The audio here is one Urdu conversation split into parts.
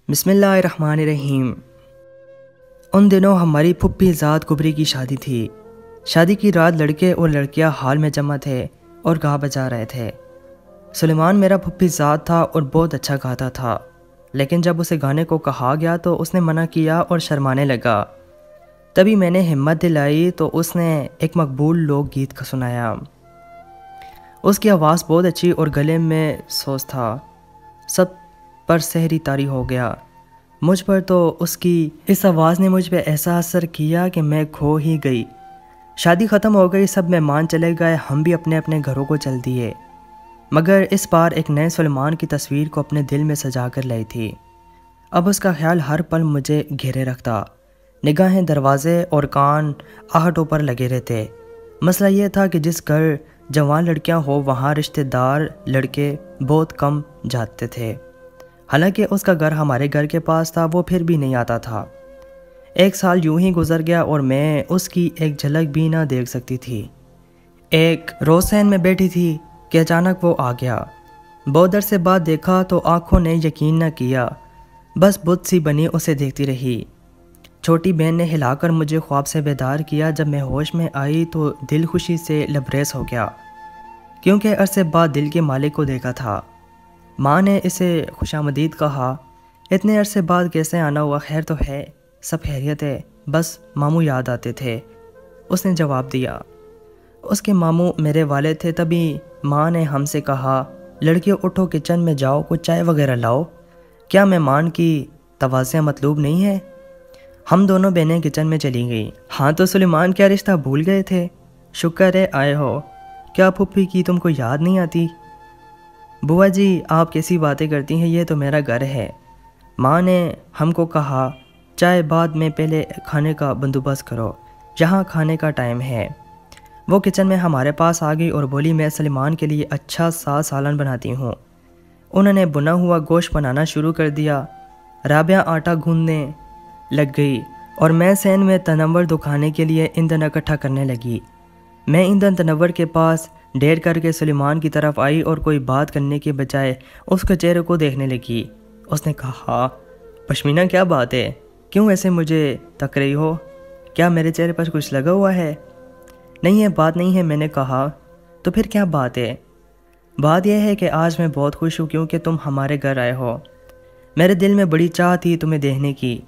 بسم اللہ الرحمن الرحیم۔ ان دنوں ہماری پھپھی ذات کبری کی شادی تھی۔ شادی کی رات لڑکے اور لڑکیاں ہال میں جمع تھے اور گا بجا رہے تھے۔ سلیمان میرا پھپھی ذات تھا اور بہت اچھا گاتا تھا، لیکن جب اسے گانے کو کہا گیا تو اس نے منع کیا اور شرمانے لگا۔ تبھی میں نے ہمت دلائی تو اس نے ایک مقبول لوک گیت کا سنایا۔ اس کی آواز بہت اچھی اور گلے میں سوز تھا۔ سب پر سحری طاری ہو گیا۔ مجھ پر تو اس کی اس آواز نے مجھ پہ ایسا اثر کیا کہ میں کھو ہی گئی۔ شادی ختم ہو گئی، سب مہمان چلے گئے، ہم بھی اپنے اپنے گھروں کو چل دیے، مگر اس بار ایک نئے سلیمان کی تصویر کو اپنے دل میں سجا کر لائی تھی۔ اب اس کا خیال ہر پل مجھے گھیرے رکھتا، نگاہیں دروازے اور کان آہٹوں پر لگے رہتے۔ مسئلہ یہ تھا کہ جس گھر جوان لڑکیاں ہو وہاں رشتہ دار لڑکے بہت کم جاتے تھے۔ حالانکہ اس کا گھر ہمارے گھر کے پاس تھا، وہ پھر بھی نہیں آتا تھا۔ ایک سال یوں ہی گزر گیا اور میں اس کی ایک جھلک بھی نہ دیکھ سکتی تھی۔ ایک روشن میں بیٹھی تھی کہ اچانک وہ آ گیا۔ بہت دیر سے بعد دیکھا تو آنکھوں نے یقین نہ کیا، بس بت سی بنی اسے دیکھتی رہی۔ چھوٹی بہن نے ہلا کر مجھے خواب سے بیدار کیا۔ جب میں ہوش میں آئی تو دل خوشی سے لبریز ہو گیا، کیونکہ عرصے بعد دل کے مالک کو دیکھا تھا۔ ماں نے اسے خوشامدید کہا، اتنے عرصے بعد کیسے آنا ہوا؟ خیر تو ہے؟ سب خیریت ہے، بس ماموں یاد آتے تھے، اس نے جواب دیا۔ اس کے ماموں میرے والد تھے۔ تبھی ماں نے ہم سے کہا، لڑکیوں اٹھو، کچن میں جاؤ، کچھ چائے وغیرہ لاؤ۔ کیا مہمان کی تواضع مطلوب نہیں ہے؟ ہم دونوں بہنیں کچن میں چلی گئیں۔ ہاں تو سلیمان کیا رشتہ بھول گئے تھے؟ شکر ہے آئے ہو۔ کیا پھپھی کی تم کو یاد نہیں آتی؟ بوا جی آپ کیسی باتیں کرتی ہیں، یہ تو میرا گھر ہے۔ ماں نے ہم کو کہا، چائے بعد میں، پہلے کھانے کا بندوبست کرو، یہاں کھانے کا ٹائم ہے۔ وہ کچن میں ہمارے پاس آ گئی اور بولی، میں سلیمان کے لیے اچھا سا سالن بناتی ہوں۔ انہوں نے بنا ہوا گوشت بنانا شروع کر دیا۔ رابعہ آٹا گوندنے لگ گئی اور میں سین میں تنور دکھانے کے لیے ایندھن اکٹھا کرنے لگی۔ میں ایندھن تنور کے پاس ڈیر کر کے سلیمان کی طرف آئی اور کوئی بات کرنے کے بجائے اس کے چہرے کو دیکھنے لگی۔ اس نے کہا، پشمینہ کیا بات ہے؟ کیوں ایسے مجھے تک رہی ہو؟ کیا میرے چہرے پر کچھ لگا ہوا ہے؟ نہیں ہے، بات نہیں ہے، میں نے کہا۔ تو پھر کیا بات ہے؟ بات یہ ہے کہ آج میں بہت خوش ہوں کیونکہ تم ہمارے گھر آئے ہو۔ میرے دل میں بڑی چاہ تھی تمہیں دیکھنے کی۔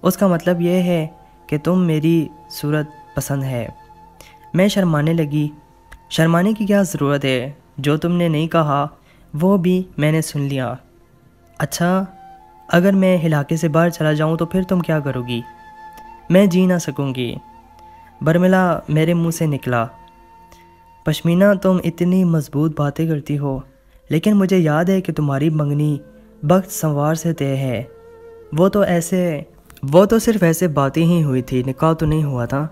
اس کا مطلب یہ ہے کہ تم میری صورت پسند ہے۔ میں شرمانے لگی۔ شرمانے کی کیا ضرورت ہے؟ جو تم نے نہیں کہا وہ بھی میں نے سن لیا۔ اچھا، اگر میں علاقے سے باہر چلا جاؤں تو پھر تم کیا کرو گی؟ میں جی نہ سکوں گی، برملا میرے منہ سے نکلا۔ پشمینہ تم اتنی مضبوط باتیں کرتی ہو، لیکن مجھے یاد ہے کہ تمہاری منگنی بخت سنوار سے طے ہے۔ وہ تو صرف ایسے باتیں ہی ہوئی تھی، نکاح تو نہیں ہوا تھا۔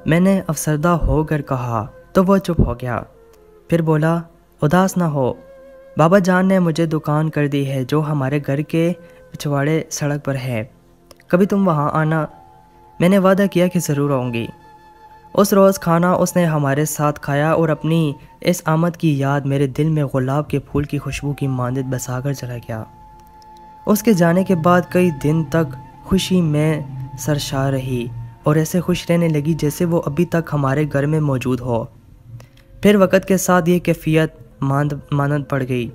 میں نے افسردہ ہو کر کہا تو وہ چپ ہو گیا۔ پھر بولا، اداس نہ ہو، بابا جان نے مجھے دکان کر دی ہے جو ہمارے گھر کے پچھواڑے سڑک پر ہے، کبھی تم وہاں آنا۔ میں نے وعدہ کیا کہ ضرور آؤں گی۔ اس روز کھانا اس نے ہمارے ساتھ کھایا اور اپنی اس آمد کی یاد میرے دل میں گلاب کے پھول کی خوشبو کی مانند بسا کر چلا گیا۔ اس کے جانے کے بعد کئی دن تک خوشی میں سرشار رہی اور ایسے خوش رہنے لگی جیسے وہ ابھی تک ہمارے گھر میں موجود ہو۔ پھر وقت کے ساتھ یہ کیفیت مانند پڑ گئی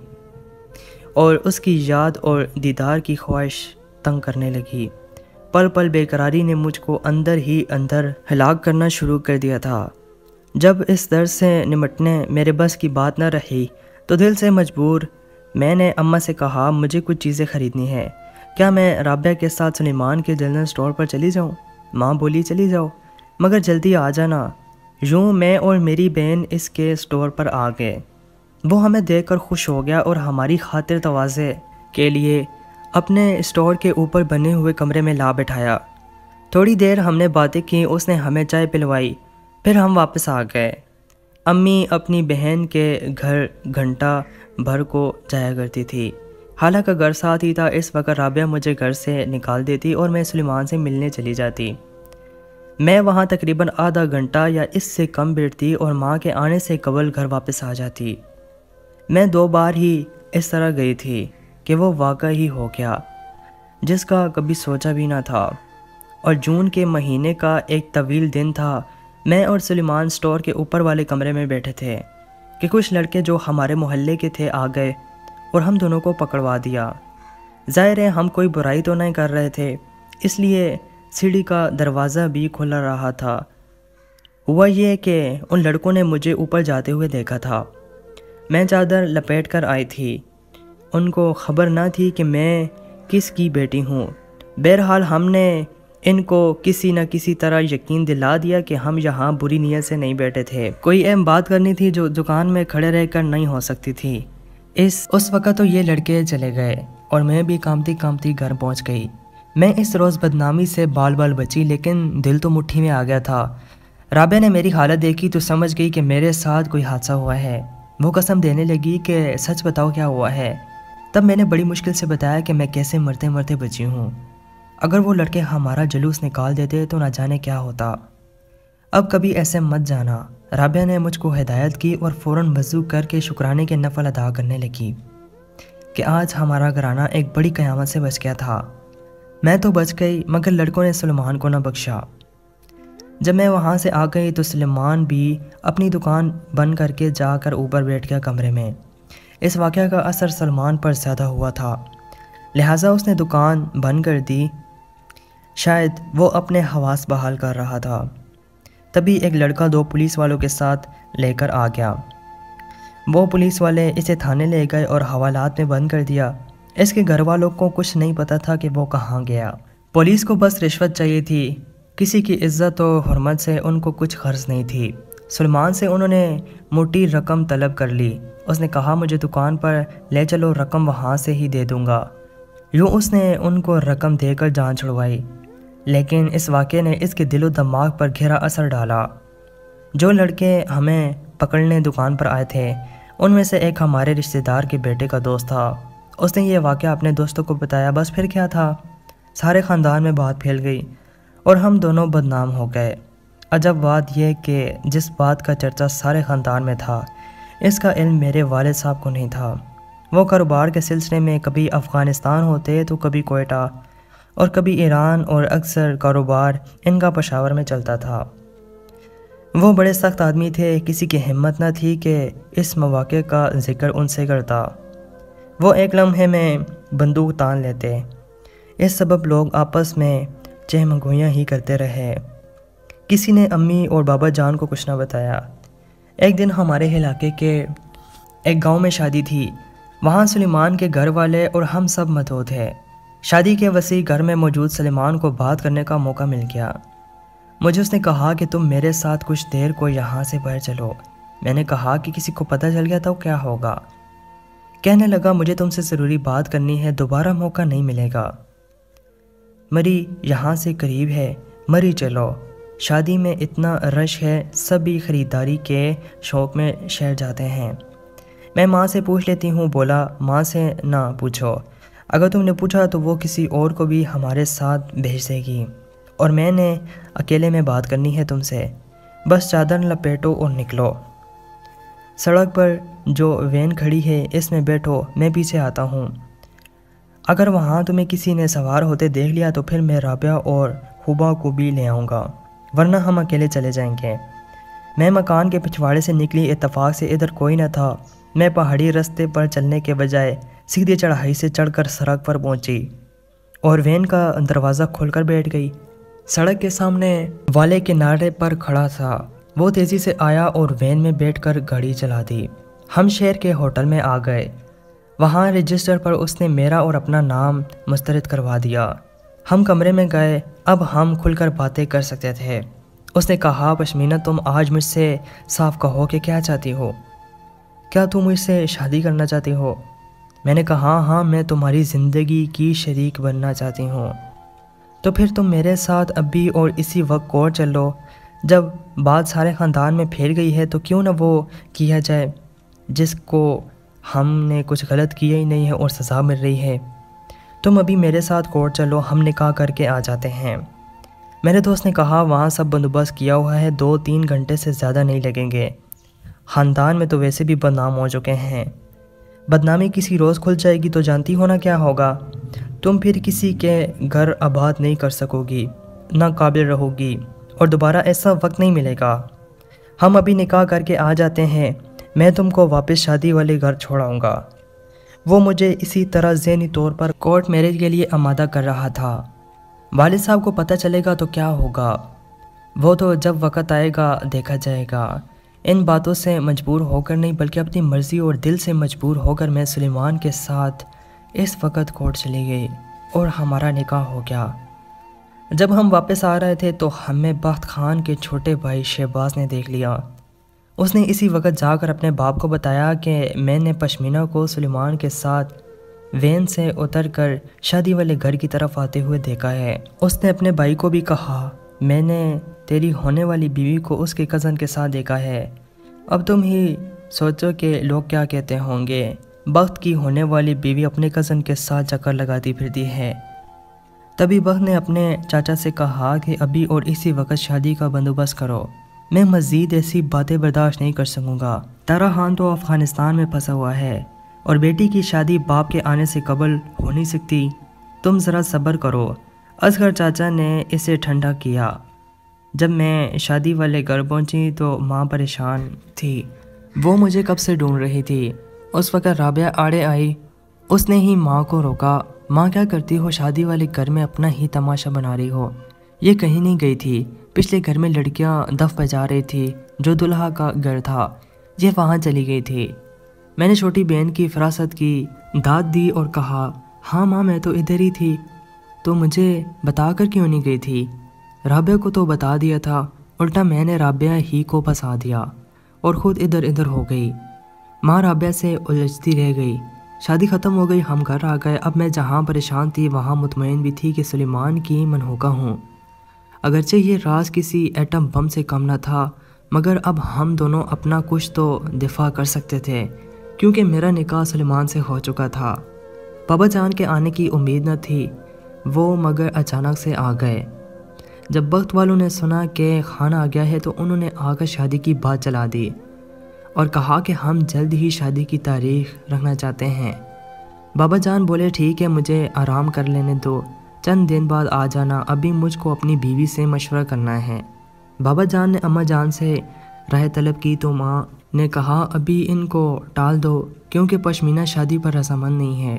اور اس کی یاد اور دیدار کی خواہش تنگ کرنے لگی۔ پل پل بے قراری نے مجھ کو اندر ہی اندر ہلاک کرنا شروع کر دیا تھا۔ جب اس درد سے نمٹنے میرے بس کی بات نہ رہی تو دل سے مجبور میں نے اماں سے کہا، مجھے کچھ چیزیں خریدنی ہیں، کیا میں رابعہ کے ساتھ سلیمان کے جنرل سٹور پر چلی جاؤں؟ ماں بولی، چلی جاؤ، مگر جلدی آ جانا۔ یوں میں اور میری بہن اس کے سٹور پر آ گئے۔ وہ ہمیں دیکھ کر خوش ہو گیا اور ہماری خاطر تواضع کے لیے اپنے سٹور کے اوپر بنے ہوئے کمرے میں لا بٹھایا۔ تھوڑی دیر ہم نے باتیں کی، اس نے ہمیں چائے پلوائی، پھر ہم واپس آ گئے۔ امی اپنی بہن کے گھر گھنٹہ بھر کو جایا کرتی تھی، حالانکہ گھر ساتھ ہی تھا۔ اس وقت رابعہ مجھے گھر سے نکال دیتی اور میں سلیمان سے ملنے چلی جاتی۔ میں وہاں تقریباً آدھا گھنٹہ یا اس سے کم بیٹھتی اور ماں کے آنے سے قبل گھر واپس آ جاتی۔ میں 2 بار ہی اس طرح گئی تھی کہ وہ واقع ہی ہو گیا۔ جس کا کبھی سوچا بھی نہ تھا۔ اور جون کے مہینے کا ایک طویل دن تھا۔ میں اور سلیمان سٹور کے اوپر والے کمرے میں بیٹھے تھے کہ کچھ لڑکے جو ہمارے محلے کے تھے آ گئے اور ہم دونوں کو پکڑوا دیا۔ ظاہر ہے ہم کوئی برائی تو نہیں کر رہے تھے، اس لیے سیڑھی کا دروازہ بھی کھلا رہا تھا۔ ہوا یہ کہ ان لڑکوں نے مجھے اوپر جاتے ہوئے دیکھا تھا۔ میں چادر لپیٹ کر آئی تھی۔ ان کو خبر نہ تھی کہ میں کس کی بیٹی ہوں۔ بہرحال ہم نے ان کو کسی نہ کسی طرح یقین دلا دیا کہ ہم یہاں بری نیت سے نہیں بیٹھے تھے۔ کوئی اہم بات کرنی تھی جو دکان میں کھڑے رہ کر نہیں ہو سکتی تھی۔ اس وقت تو یہ لڑکے چلے گئے اور میں بھی کامتی کامتی گھر پہنچ گئی۔ میں اس روز بدنامی سے بال بال بچی، لیکن دل تو مٹھی میں آ گیا تھا۔ رابعہ نے میری حالت دیکھی تو سمجھ گئی کہ میرے ساتھ کوئی حادثہ ہوا ہے۔ وہ قسم دینے لگی کہ سچ بتاؤ کیا ہوا ہے۔ تب میں نے بڑی مشکل سے بتایا کہ میں کیسے مرتے مرتے بچی ہوں۔ اگر وہ لڑکے ہمارا جلوس نکال دیتے تو نہ جانے کیا ہوتا۔ اب کبھی ایسے مت جانا۔ رابعہ نے مجھ کو ہدایت کی اور فوراً وضو کر کے شکرانے کے نفل ادا کرنے لگی کہ آج ہمارا گھرانہ ایک بڑی قیامت سے بچ گیا تھا۔ میں تو بچ گئی مگر لڑکوں نے سلیمان کو نہ بخشا۔ جب میں وہاں سے آ گئی تو سلیمان بھی اپنی دکان بند کر کے جا کر اوپر بیٹھ گیا کمرے میں۔ اس واقعہ کا اثر سلمان پر زیادہ ہوا تھا، لہٰذا اس نے دکان بند کر دی۔ شاید وہ اپنے حواس بحال کر رہا تھا۔ تبھی ایک لڑکا 2 پولیس والوں کے ساتھ لے کر آ گیا۔ وہ پولیس والے اسے تھانے لے گئے اور حوالات میں بند کر دیا۔ اس کے گھر والوں کو کچھ نہیں پتہ تھا کہ وہ کہاں گیا۔ پولیس کو بس رشوت چاہیے تھی، کسی کی عزت و حرمت سے ان کو کچھ غرض نہیں تھی۔ سلمان سے انہوں نے موٹی رقم طلب کر لی۔ اس نے کہا مجھے دکان پر لے چلو، رقم وہاں سے ہی دے دوں گا۔ یوں اس نے ان کو رقم دے کر جان چھڑوائی، لیکن اس واقعے نے اس کے دل و دماغ پر گہرا اثر ڈالا۔ جو لڑکے ہمیں پکڑنے دکان پر آئے تھے ان میں سے ایک ہمارے رشتہ دار کے بیٹے کا دوست تھا۔ اس نے یہ واقعہ اپنے دوستوں کو بتایا۔ بس پھر کیا تھا، سارے خاندان میں بات پھیل گئی اور ہم دونوں بدنام ہو گئے۔ عجب بات یہ کہ جس بات کا چرچا سارے خاندان میں تھا اس کا علم میرے والد صاحب کو نہیں تھا۔ وہ کاروبار کے سلسلے میں کبھی افغانستان ہوتے تو کبھی کوئٹہ اور کبھی ایران، اور اکثر کاروبار ان کا پشاور میں چلتا تھا۔ وہ بڑے سخت آدمی تھے، کسی کی ہمت نہ تھی کہ اس مواقع کا ذکر ان سے کرتا۔ وہ ایک لمحے میں بندوق تان لیتے۔ اس سبب لوگ آپس میں چہمگوئیاں ہی کرتے رہے۔ کسی نے امی اور بابا جان کو کچھ نہ بتایا۔ ایک دن ہمارے علاقے کے ایک گاؤں میں شادی تھی۔ وہاں سلیمان کے گھر والے اور ہم سب مدعو تھے۔ شادی کے وسیع گھر میں موجود سلیمان کو بات کرنے کا موقع مل گیا۔ مجھے اس نے کہا کہ تم میرے ساتھ کچھ دیر کو یہاں سے باہر چلو۔ میں نے کہا کہ کسی کو پتہ چل گیا تو کیا ہوگا؟ کہنے لگا مجھے تم سے ضروری بات کرنی ہے، دوبارہ موقع نہیں ملے گا۔ مری یہاں سے قریب ہے، مری چلو۔ شادی میں اتنا رش ہے، سبھی خریداری کے شوق میں شہر جاتے ہیں۔ میں ماں سے پوچھ لیتی ہوں۔ بولا ماں سے نہ پوچھو، اگر تم نے پوچھا تو وہ کسی اور کو بھی ہمارے ساتھ بھیج دے گی، اور میں نے اکیلے میں بات کرنی ہے تم سے۔ بس چادر لپیٹو اور نکلو۔ سڑک پر جو وین کھڑی ہے اس میں بیٹھو، میں پیچھے آتا ہوں۔ اگر وہاں تمہیں کسی نے سوار ہوتے دیکھ لیا تو پھر میں رابعہ اور حبا کو بھی لے آؤں گا، ورنہ ہم اکیلے چلے جائیں گے۔ میں مکان کے پچھواڑے سے نکلی، اتفاق سے ادھر کوئی نہ تھا۔ میں پہاڑی رستے پر چلنے کے بجائے سیدھی چڑھائی سے چڑھ کر سڑک پر پہنچی اور وین کا دروازہ کھول کر بیٹھ گئی۔ سڑک کے سامنے والے کنارے پر کھڑا تھا۔ وہ تیزی سے آیا اور وین میں بیٹھ کر گاڑی چلا دی۔ ہم شہر کے ہوٹل میں آ گئے۔ وہاں رجسٹر پر اس نے میرا اور اپنا نام مسترد کروا دیا۔ ہم کمرے میں گئے، اب ہم کھل کر باتیں کر سکتے تھے۔ اس نے کہا پشمینہ تم آج مجھ سے صاف کہو کہ کیا چاہتی ہو؟ کیا تم مجھ سے شادی کرنا چاہتی ہو؟ میں نے کہا ہاں، میں تمہاری زندگی کی شریک بننا چاہتی ہوں۔ تو پھر تم میرے ساتھ ابھی اور اسی وقت کورٹ چلو۔ جب بات سارے خاندان میں پھیل گئی ہے تو کیوں نہ وہ کیا جائے جس کو ہم نے کچھ غلط کیا ہی نہیں ہے اور سزا مل رہی ہے۔ تم ابھی میرے ساتھ کورٹ چلو، ہم نکاح کر کے آ جاتے ہیں۔ میرے دوست نے کہا وہاں سب بندوبست کیا ہوا ہے، 2-3 گھنٹے سے زیادہ نہیں لگیں گے۔ خاندان میں تو ویسے بھی بدنام ہو چکے ہیں، بدنامی کسی روز کھل جائے گی تو جانتی ہونا کیا ہوگا۔ تم پھر کسی کے گھر آباد نہیں کر سکو گی، نہ قابل رہو گی، اور دوبارہ ایسا وقت نہیں ملے گا۔ ہم ابھی نکاح کر کے آ جاتے ہیں، میں تم کو واپس شادی والے گھر چھوڑاؤں گا۔ وہ مجھے اسی طرح ذہنی طور پر کورٹ میرج کے لیے آمادہ کر رہا تھا۔ والد صاحب کو پتہ چلے گا تو کیا ہوگا؟ وہ تو جب وقت آئے گا دیکھا جائے گا۔ ان باتوں سے مجبور ہو کر نہیں بلکہ اپنی مرضی اور دل سے مجبور ہو کر میں سلیمان کے ساتھ اس وقت کورٹ چلی گئی اور ہمارا نکاح ہو گیا۔ جب ہم واپس آ رہے تھے تو ہمیں بخت خان کے چھوٹے بھائی شہباز نے دیکھ لیا۔ اس نے اسی وقت جا کر اپنے باپ کو بتایا کہ میں نے پشمینہ کو سلیمان کے ساتھ وین سے اتر کر شادی والے گھر کی طرف آتے ہوئے دیکھا ہے۔ اس نے اپنے بھائی کو بھی کہا، میں نے تیری ہونے والی بیوی کو اس کے کزن کے ساتھ دیکھا ہے۔ اب تم ہی سوچو کہ لوگ کیا کہتے ہوں گے، بخت کی ہونے والی بیوی اپنے کزن کے ساتھ چکر لگاتی پھرتی ہے۔ تبھی بخت نے اپنے چاچا سے کہا کہ ابھی اور اسی وقت شادی کا بندوبست کرو، میں مزید ایسی باتیں برداشت نہیں کر سکوں گا۔ تارا خان تو افغانستان میں پھنسا ہوا ہے اور بیٹی کی شادی باپ کے آنے سے قبل ہو نہیں سکتی، تم ذرا صبر کرو۔ اصغر چاچا نے اسے ٹھنڈا کیا۔ جب میں شادی والے گھر پہنچی تو ماں پریشان تھی، وہ مجھے کب سے ڈھونڈ رہی تھی۔ اس وقت رابعہ آڑے آئی، اس نے ہی ماں کو روکا، ماں کیا کرتی ہو، شادی والے گھر میں اپنا ہی تماشا بنا رہی ہو۔ یہ کہیں نہیں گئی تھی، پچھلے گھر میں لڑکیاں دف بجا رہی تھی جو دلہا کا گھر تھا، یہ وہاں چلی گئی تھی۔ میں نے چھوٹی بہن کی فراست کی داد دی اور کہا، ہاں ماں میں تو ادھر ہی تھی، تو مجھے بتا کر کیوں نہیں گئی تھی؟ رابعہ کو تو بتا دیا تھا، الٹا میں نے رابعہ ہی کو پھنسا دیا اور خود ادھر ادھر ہو گئی۔ ماں رابعہ سے الجھتی رہ گئی۔ شادی ختم ہو گئی، ہم گھر آ گئے۔ اب میں جہاں پریشان تھی وہاں مطمئن بھی تھی کہ سلیمان کی منحوکہ ہوں۔ اگرچہ یہ راز کسی ایٹم بم سے کم نہ تھا، مگر اب ہم دونوں اپنا کچھ تو دفاع کر سکتے تھے، کیونکہ میرا نکاح سلیمان سے ہو چکا تھا۔ بابا جان کے آنے کی امید نہ تھی، وہ مگر اچانک سے آ گئے۔ جب بخت والوں نے سنا کہ خان آ گیا ہے تو انہوں نے آ کر شادی کی بات چلا دی اور کہا کہ ہم جلد ہی شادی کی تاریخ رکھنا چاہتے ہیں۔ بابا جان بولے، ٹھیک ہے، مجھے آرام کر لینے دو، چند دن بعد آ جانا، ابھی مجھ کو اپنی بیوی سے مشورہ کرنا ہے۔ بابا جان نے اماں جان سے رائے طلب کی تو ماں نے کہا، ابھی ان کو ٹال دو، کیونکہ پشمینہ شادی پر رضامند نہیں ہے،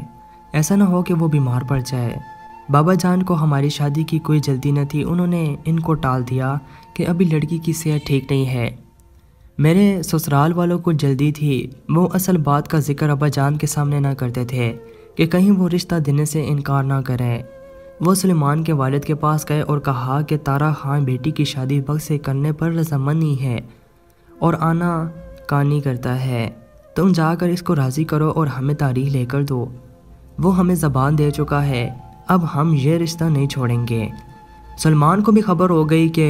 ایسا نہ ہو کہ وہ بیمار پڑ جائے۔ بابا جان کو ہماری شادی کی کوئی جلدی نہ تھی، انہوں نے ان کو ٹال دیا کہ ابھی لڑکی کی صحت ٹھیک نہیں ہے۔ میرے سسرال والوں کو جلدی تھی، وہ اصل بات کا ذکر ابا جان کے سامنے نہ کرتے تھے کہ کہیں وہ رشتہ دینے سے انکار نہ کریں۔ وہ سلیمان کے والد کے پاس گئے اور کہا کہ تارا خان بیٹی کی شادی وقت سے کرنے پر رضامند نہیں ہے اور آنا کانی کرتا ہے، تم جا کر اس کو راضی کرو اور ہمیں تاریخ لے کر دو۔ وہ ہمیں زبان دے چکا ہے، اب ہم یہ رشتہ نہیں چھوڑیں گے۔ سلمان کو بھی خبر ہو گئی کہ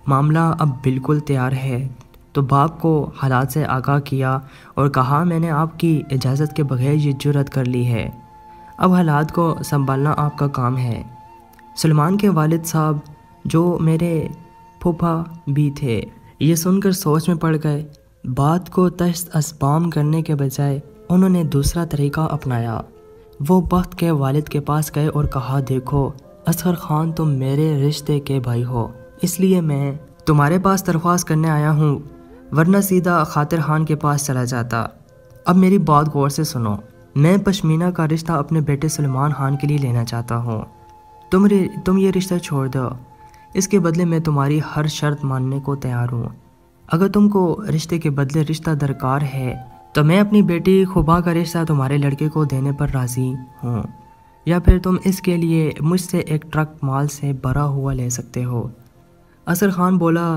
معاملہ اب بالکل تیار ہے، تو باپ کو حالات سے آگاہ کیا اور کہا، میں نے آپ کی اجازت کے بغیر یہ جرات کر لی ہے، اب حالات کو سنبھالنا آپ کا کام ہے۔ سلمان کے والد صاحب جو میرے پھوپھا بھی تھے یہ سن کر سوچ میں پڑ گئے۔ بات کو تشت اسبام کرنے کے بجائے انہوں نے دوسرا طریقہ اپنایا۔ وہ بخت کے والد کے پاس گئے اور کہا، دیکھو اصغر خان تم میرے رشتے کے بھائی ہو، اس لیے میں تمہارے پاس درخواست کرنے آیا ہوں، ورنہ سیدھا خاطر خان کے پاس چلا جاتا۔ اب میری بات غور سے سنو، میں پشمینہ کا رشتہ اپنے بیٹے سلیمان خان کے لیے لینا چاہتا ہوں، تم یہ رشتہ چھوڑ دو، اس کے بدلے میں تمہاری ہر شرط ماننے کو تیار ہوں۔ اگر تم کو رشتے کے بدلے رشتہ درکار ہے تو میں اپنی بیٹی خوبا کا رشتہ تمہارے لڑکے کو دینے پر راضی ہوں، یا پھر تم اس کے لیے مجھ سے ایک ٹرک مال سے بھرا ہوا لے سکتے ہو۔ اصغر خان بولا،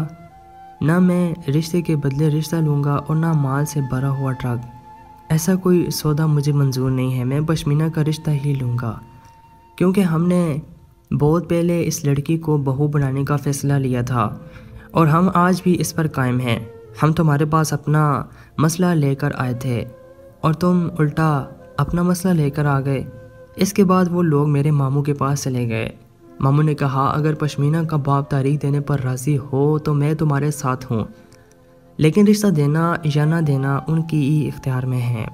نہ میں رشتے کے بدلے رشتہ لوں گا اور نہ مال سے بھرا ہوا ٹرک، ایسا کوئی سودا مجھے منظور نہیں ہے، میں پشمینہ کا رشتہ ہی لوں گا، کیونکہ ہم نے بہت پہلے اس لڑکی کو بہو بنانے کا فیصلہ لیا تھا اور ہم آج بھی اس پر قائم ہیں۔ ہم تمہارے پاس اپنا مسئلہ لے کر آئے تھے اور تم الٹا اپنا مسئلہ لے کر آ گئے۔ اس کے بعد وہ لوگ میرے ماموں کے پاس چلے گئے۔ ماموں نے کہا، اگر پشمینہ کا باپ تاریخ دینے پر راضی ہو تو میں تمہارے ساتھ ہوں، لیکن رشتہ دینا یا نہ دینا ان کی ہی اختیار میں ہے،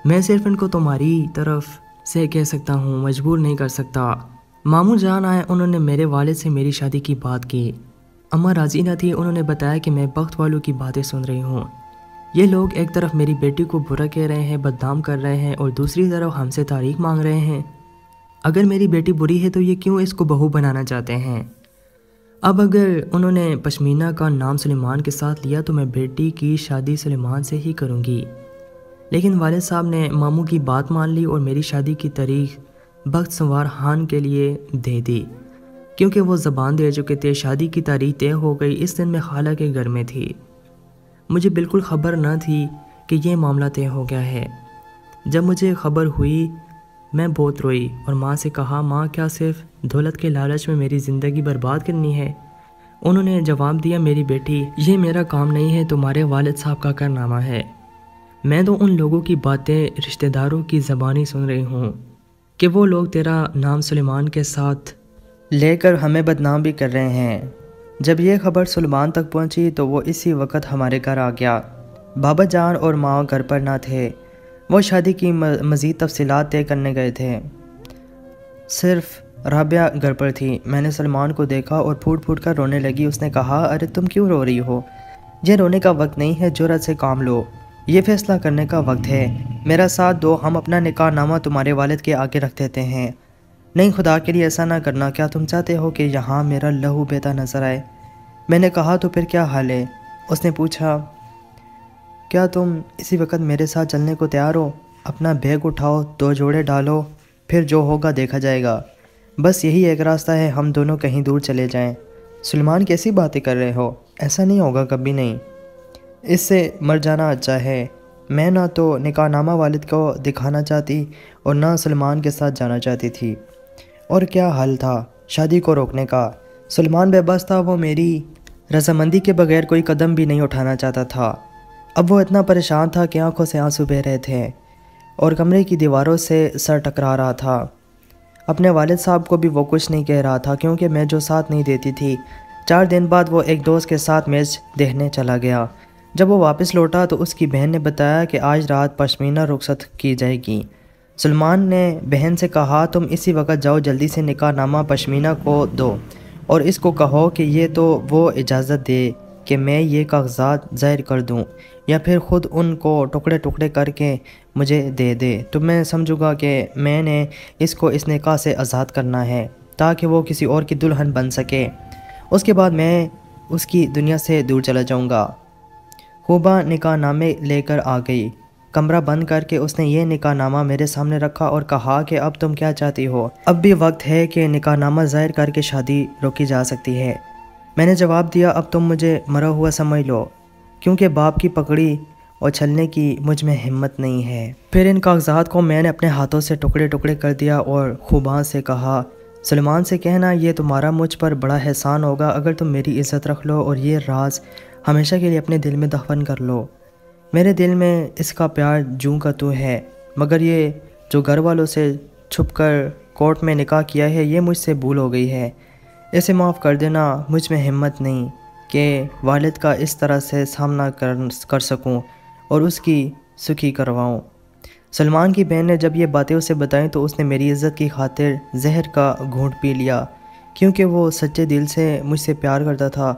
میں صرف ان کو تمہاری طرف سے کہہ سکتا ہوں، مجبور نہیں کر سکتا۔ ماموں جان آئے، انہوں نے میرے والد سے میری شادی کی بات کی۔ اماں راضی نہ تھی، انہوں نے بتایا کہ میں بخت والوں کی باتیں سن رہی ہوں۔ یہ لوگ ایک طرف میری بیٹی کو برا کہہ رہے ہیں، بدنام کر رہے ہیں، اور دوسری طرف ہم سے تاریخ مانگ رہے ہیں۔ اگر میری بیٹی بری ہے تو یہ کیوں اس کو بہو بنانا چاہتے ہیں؟ اب اگر انہوں نے پشمینہ کا نام سلیمان کے ساتھ لیا تو میں بیٹی کی شادی سلیمان سے ہی کروں گی۔ لیکن والد صاحب نے ماموں کی بات مان لی اور میری شادی کی تاریخ بخت سنوار خان کے لیے دے دی، کیونکہ وہ زبان دے چکے تھے۔ شادی کی تاریخ طے ہو گئی۔ اس دن میں خالہ کے گھر میں تھی۔ مجھے بالکل خبر نہ تھی کہ یہ معاملہ طے ہو گیا ہے۔ جب مجھے خبر ہوئی میں بہت روئی اور ماں سے کہا، ماں کیا صرف دولت کے لالچ میں میری زندگی برباد کرنی ہے؟ انہوں نے جواب دیا، میری بیٹی یہ میرا کام نہیں ہے، تمہارے والد صاحب کا کارنامہ ہے۔ میں تو ان لوگوں کی باتیں رشتہ داروں کی زبانی سن رہی ہوں کہ وہ لوگ تیرا نام سلیمان کے ساتھ لے کر ہمیں بدنام بھی کر رہے ہیں۔ جب یہ خبر سلیمان تک پہنچی تو وہ اسی وقت ہمارے گھر آ گیا۔ بابا جان اور ماں گھر پر نہ تھے، وہ شادی کی مزید تفصیلات طے کرنے گئے تھے۔ صرف رابعہ گھر پر تھی۔ میں نے سلیمان کو دیکھا اور پھوٹ پھوٹ کر رونے لگی۔ اس نے کہا، ارے تم کیوں رو رہی ہو؟ یہ رونے کا وقت نہیں ہے، جرأت سے کام لو، یہ فیصلہ کرنے کا وقت ہے۔ میرا ساتھ دو، ہم اپنا نکاح نامہ تمہارے والد کے آگے رکھ دیتے ہیں۔ نہیں، خدا کے لیے ایسا نہ کرنا۔ کیا تم چاہتے ہو کہ یہاں میرا لہو بہتا نظر آئے؟ میں نے کہا، تو پھر کیا حال ہے؟ اس نے پوچھا، کیا تم اسی وقت میرے ساتھ چلنے کو تیار ہو؟ اپنا بیگ اٹھاؤ، 2 جوڑے ڈالو، پھر جو ہوگا دیکھا جائے گا۔ بس یہی ایک راستہ ہے، ہم دونوں کہیں دور چلے جائیں۔ سلیمان کیسی باتیں کر رہے ہو؟ ایسا نہیں ہوگا کبھی نہیں، اس سے مر جانا اچھا ہے۔ میں نہ تو نکاح نامہ والد کو دکھانا چاہتی اور نہ سلیمان کے ساتھ جانا چاہتی تھی۔ اور کیا حل تھا شادی کو روکنے کا؟ سلیمان بے بس تھا، وہ میری رضامندی کے بغیر کوئی قدم بھی نہیں اٹھانا چاہتا تھا۔ اب وہ اتنا پریشان تھا کہ آنکھوں سے آنسو بہہ رہے تھے اور کمرے کی دیواروں سے سر ٹکرا رہا تھا۔ اپنے والد صاحب کو بھی وہ کچھ نہیں کہہ رہا تھا، کیونکہ میں جو ساتھ نہیں دیتی تھی۔ 4 دن بعد وہ ایک دوست کے ساتھ میچ دیکھنے چلا گیا۔ جب وہ واپس لوٹا تو اس کی بہن نے بتایا کہ آج رات پشمینہ رخصت کی جائے گی۔ سلیمان نے بہن سے کہا، تم اسی وقت جاؤ، جلدی سے نکاح نامہ پشمینہ کو دو اور اس کو کہو کہ یہ تو وہ اجازت دے کہ میں یہ کاغذات ظاہر کر دوں یا پھر خود ان کو ٹکڑے ٹکڑے کر کے مجھے دے دے، تو میں سمجھوں گا کہ میں نے اس کو اس نکاح سے آزاد کرنا ہے تاکہ وہ کسی اور کی دلہن بن سکے۔ اس کے بعد میں اس کی دنیا سے دور چلا جاؤں گا۔ خوبا نکاح نامے لے کر آ گئی۔ کمرہ بند کر کے اس نے یہ نکاح نامہ میرے سامنے رکھا اور کہا کہ اب تم کیا چاہتی ہو؟ اب بھی وقت ہے کہ نکاح نامہ ظاہر کر کے شادی روکی جا سکتی ہے۔ میں نے جواب دیا، اب تم مجھے مرا ہوا سمجھ لو، کیونکہ باپ کی پکڑی اور چھلنے کی مجھ میں ہمت نہیں ہے۔ پھر ان کاغذات کو میں نے اپنے ہاتھوں سے ٹکڑے ٹکڑے کر دیا اور خوباں سے کہا، سلیمان سے کہنا یہ تمہارا مجھ پر بڑا احسان ہوگا اگر تم میری عزت رکھ لو اور یہ راز ہمیشہ کے لیے اپنے دل میں دفن کر لو۔ میرے دل میں اس کا پیار جوں کا تو ہے، مگر یہ جو گھر والوں سے چھپ کر کورٹ میں نکاح کیا ہے یہ مجھ سے بھول ہو گئی ہے۔ اسے معاف کر دینا، مجھ میں ہمت نہیں کہ والد کا اس طرح سے سامنا کر سکوں اور اس کی سکھی کرواؤں۔ سلیمان کی بہن نے جب یہ باتیں اسے بتائیں تو اس نے میری عزت کی خاطر زہر کا گھونٹ پی لیا، کیونکہ وہ سچے دل سے مجھ سے پیار کرتا تھا۔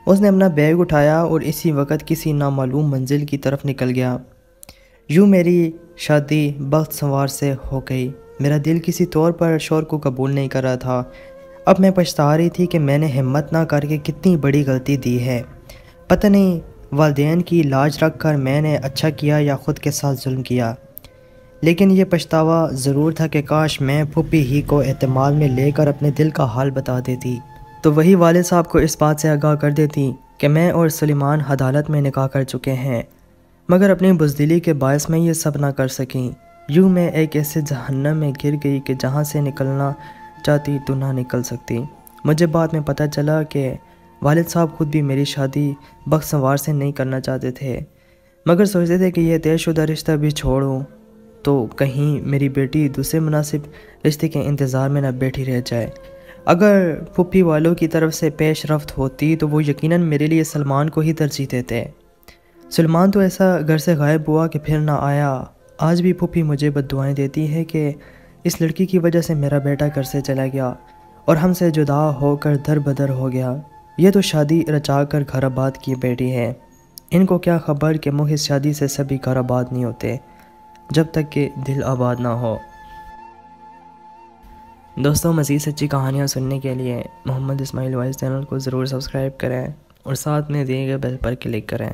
اس نے اپنا بیگ اٹھایا اور اسی وقت کسی نامعلوم منزل کی طرف نکل گیا۔ یوں میری شادی بخت سنوار سے ہو گئی۔ میرا دل کسی طور پر شوہر کو قبول نہیں کر رہا تھا۔ اب میں پچھتا رہی تھی کہ میں نے ہمت نہ کر کے کتنی بڑی غلطی دی ہے۔ پتہ نہیں والدین کی لاج رکھ کر میں نے اچھا کیا یا خود کے ساتھ ظلم کیا، لیکن یہ پچھتاوا ضرور تھا کہ کاش میں پھوپھی ہی کو اعتماد میں لے کر اپنے دل کا حال بتا دیتی، تو وہی والد صاحب کو اس بات سے آگاہ کر دیتی کہ میں اور سلیمان عدالت میں نکاح کر چکے ہیں، مگر اپنی بزدلی کے باعث میں یہ سب نہ کر سکیں۔ یوں میں ایک ایسے جہنم میں گر گئی کہ جہاں سے نکلنا چاہتی تو نہ نکل سکتی۔ مجھے بعد میں پتہ چلا کہ والد صاحب خود بھی میری شادی بخت سنوار سے نہیں کرنا چاہتے تھے، مگر سوچتے تھے کہ یہ طے شدہ رشتہ بھی چھوڑوں تو کہیں میری بیٹی دوسرے مناسب رشتے کے انتظار میں نہ بیٹھی رہ جائے۔ اگر پھوپھی والوں کی طرف سے پیش رفت ہوتی تو وہ یقیناً میرے لیے سلمان کو ہی ترجیح دیتے۔ سلمان تو ایسا گھر سے غائب ہوا کہ پھر نہ آیا۔ آج بھی پھوپھی مجھے بد دعائیں دیتی ہے کہ اس لڑکی کی وجہ سے میرا بیٹا گھر سے چلا گیا اور ہم سے جدا ہو کر در بدر ہو گیا۔ یہ تو شادی رچا کر گھر آباد کی بیٹی ہے، ان کو کیا خبر کہ محض شادی سے سبھی گھر آباد نہیں ہوتے جب تک کہ دل آباد نہ ہو۔ دوستوں، مزید سچی کہانیاں سننے کے لیے محمد اسماعیل وائس چینل کو ضرور سبسکرائب کریں اور ساتھ میں دیے گئے بیل پر کلک کریں۔